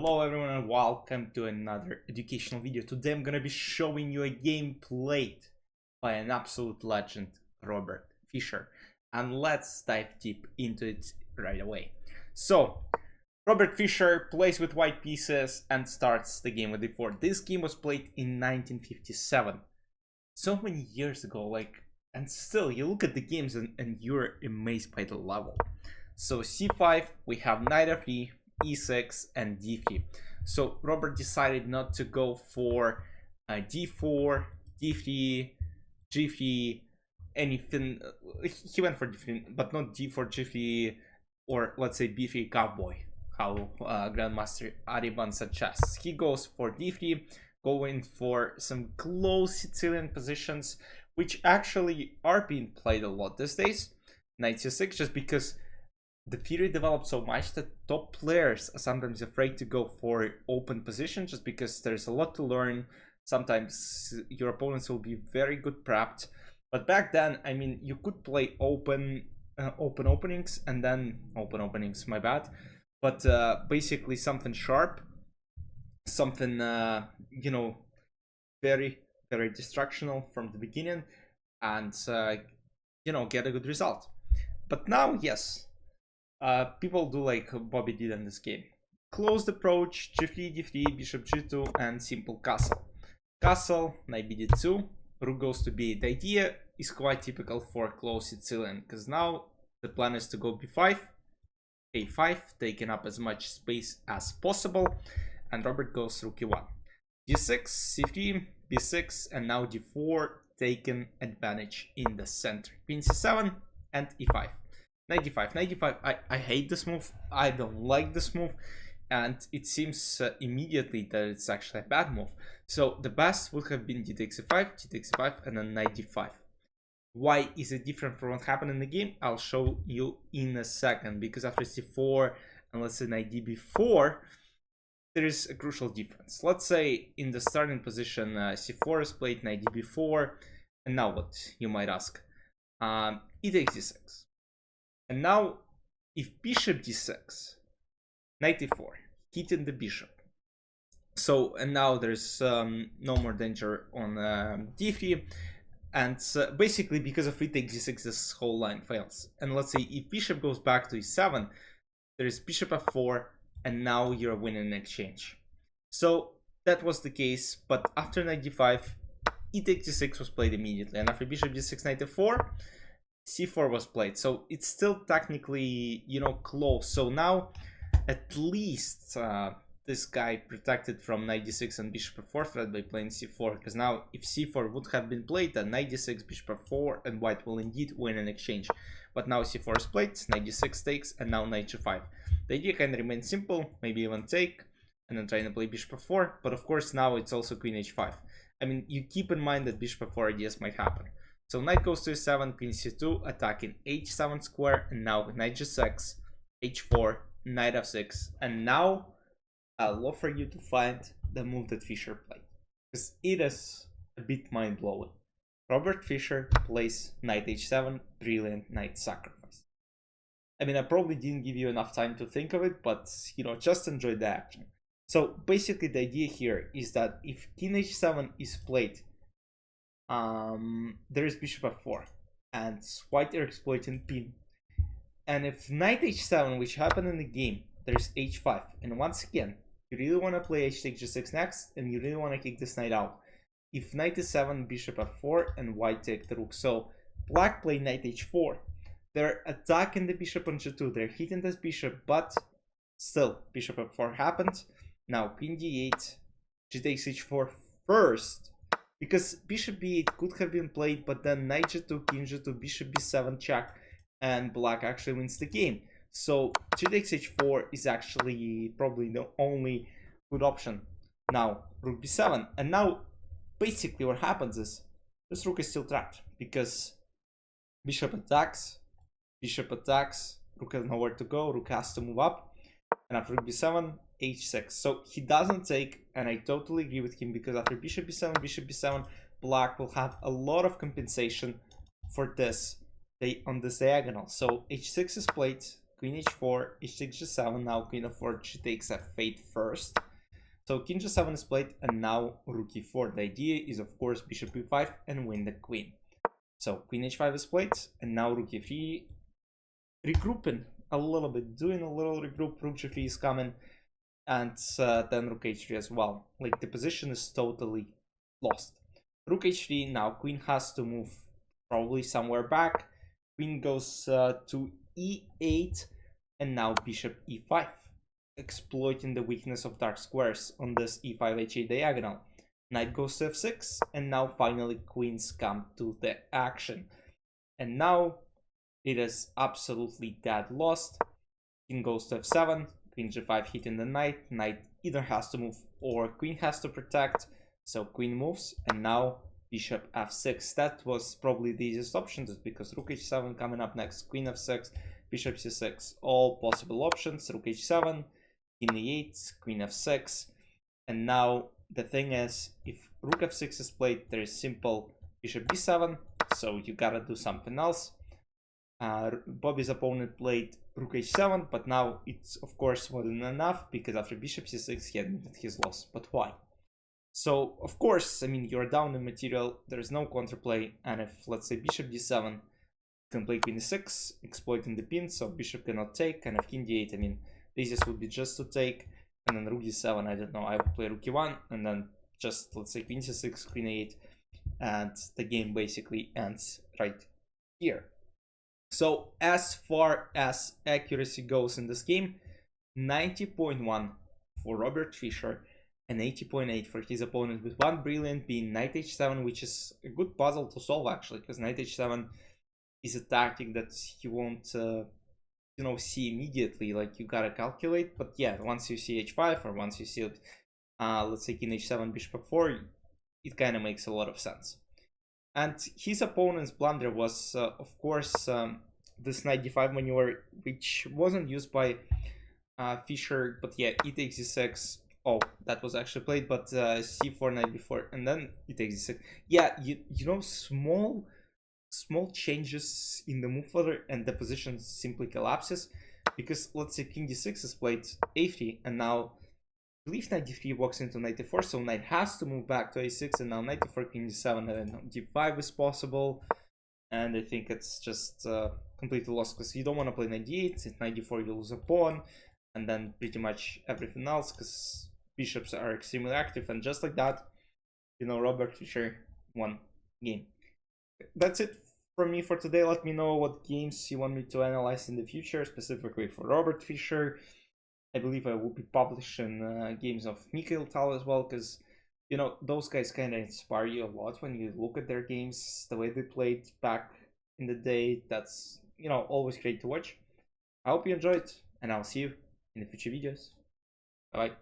Hello everyone and welcome to another educational video. Today I'm gonna be showing you a game played by an absolute legend, Robert Fischer. And let's dive deep into it right away. So, Robert Fischer plays with white pieces and starts the game with d4. This game was played in 1957. So many years ago, and still you look at the games and you're amazed by the level. So c5, we have knight f3, e6 and d3. So Robert decided not to go for d4, d3, g3, anything. He went for d3, but not d4, g3, or let's say b3 cowboy, how Grandmaster Ariban suggests. He goes for d3, going for some closed Sicilian positions, which actually are being played a lot these days. Knight c6, just because the theory developed so much that top players are sometimes afraid to go for open position, just because there's a lot to learn. Sometimes your opponents will be very good prepped, but back then, I mean, you could play open openings and then open openings, my bad, but basically something sharp, something very distractional from the beginning, and get a good result. But now, yes, people do like Bobby did in this game. Closed approach, g3, d3, bishop g2, and simple castle. Castle, knight bd2, rook goes to b8. The idea is quite typical for closed Sicilian, because now the plan is to go b5, a5, taking up as much space as possible, and Robert goes rook e1. g6, c3, b6, and now d4, taking advantage in the center. Queen c7 and e5. 95. I hate this move. I don't like this move, and it seems immediately that it's actually a bad move. So the best would have been d takes e5, and then knight d5. Why is it different from what happened in the game? I'll show you in a second, because after c4 and let's say knight d4, there is a crucial difference. Let's say in the starting position, c4 is played, knight d4, and now what, you might ask? E takes d6. And now, if bishop d6, knight e4, hitting the bishop. So, and now there's no more danger on d3. And basically, because of e takes d6, this whole line fails. And let's say if bishop goes back to e7, there is bishop f4, and now you're winning an exchange. So, that was the case, but after knight d5, e takes d6 was played immediately. And after bishop d6, knight f4, c4 was played, so it's still technically, close. So now, at least this guy protected from knight d6 and bishop f4 threat by playing c4, because now if c4 would have been played, then knight d6, bishop f4, and white will indeed win an exchange. But now c4 is played, knight d6 takes, and now knight g5. The idea can remain simple, maybe even take, and then trying to play bishop f4, but of course now it's also queen h5. I mean, you keep in mind that bishop f4 ideas might happen. So knight goes to e7, queen c2, attacking h7 square, and now knight g6, h4, knight f6, and now I'd love for you to find the move that Fischer played, because it is a bit mind-blowing. Robert Fischer plays knight h7, brilliant knight sacrifice. I mean, I probably didn't give you enough time to think of it, but just enjoy the action. So basically the idea here is that if king h7 is played, there is bishop f4, and white are exploiting pin. And if knight h7, which happened in the game, there's h5. And once again, you really want to play h takes g6 next, and you really want to kick this knight out. If knight e7, bishop f4, and white take the rook. So black play knight h4. They're attacking the bishop on g2. They're hitting this bishop, but still, bishop f4 happened. Now queen d8, g takes h4 first, because bishop b8 could have been played, but then knight g2, king g2, bishop b7 check, and black actually wins the game. So g takes h4 is actually probably the only good option. Now rook b7, and now basically what happens is this rook is still trapped, because bishop attacks, rook has nowhere to go, rook has to move up, and after rook b7, h6. So he doesn't take, and I totally agree with him, because after bishop b7, black will have a lot of compensation for this on this diagonal. So h6 is played, queen h4, h6, g7. Now queen f4, she takes f8 first. So king g7 is played, and now rook e4. The idea is, of course, bishop e5 and win the queen. So queen h5 is played, and now rook e3, regrouping a little bit, doing a little regroup. Rook g3 is coming, and then rook h3 as well. Like, the position is totally lost. Rook h3, now queen has to move probably somewhere back. Queen goes to e8, and now bishop e5, exploiting the weakness of dark squares on this e5 h8 diagonal. Knight goes to f6, and now finally queens come to the action. And now it is absolutely dead lost. King goes to f7, queen g5 hitting the knight. Knight either has to move or queen has to protect. So queen moves, and now bishop f6. That was probably the easiest option, just because rook h7 coming up next, queen f6, bishop c6, all possible options. Rook h7, king e8, queen f6, and now the thing is, if rook f6 is played, there is simple bishop b7, so you gotta do something else. Bobby's opponent played rook h7, but now it's of course wasn't enough, because after bishop c6 he admitted his loss. But why? So of course, I mean, you're down in material, there's no counterplay, and if, let's say, bishop d7, you can play queen e6, exploiting the pin, so bishop cannot take, and if king d8, I mean, the easiest would be just to take, and then rook d7, I don't know, I would play rook e1, and then just, let's say, queen c6, queen a8, and the game basically ends right here. So as far as accuracy goes in this game, 90.1 for Robert Fischer and 80.8 for his opponent, with one brilliant being knight h7, which is a good puzzle to solve actually, because knight h7 is a tactic that you won't you know, see immediately. Like, you gotta calculate, but yeah, once you see h5, or once you see let's say king h7, bishop f4, it kind of makes a lot of sense. And his opponent's blunder was, of course, this knight d5 maneuver, which wasn't used by Fischer, but yeah, e takes e6. Oh, that was actually played, but c4, knight b4, and then e takes e6. Yeah, you know, small changes in the move order, and the position simply collapses, because let's say king d6 is played a3, and now I believe knight d3 walks into knight d4, so knight has to move back to a6, and now knight d4, king d7, and d5 is possible, and I think it's just completely lost, because you don't want to play knight d8. If knight d4, you lose a pawn, and then pretty much everything else, because bishops are extremely active, and just like that, you know, Robert Fischer won game. That's it from me for today. Let me know what games you want me to analyze in the future, specifically for Robert Fischer. I believe I will be publishing games of Mikhail Tal as well, because, you know, those guys kind of inspire you a lot when you look at their games, the way they played back in the day. That's, you know, always great to watch. I hope you enjoyed, and I'll see you in the future videos. Bye.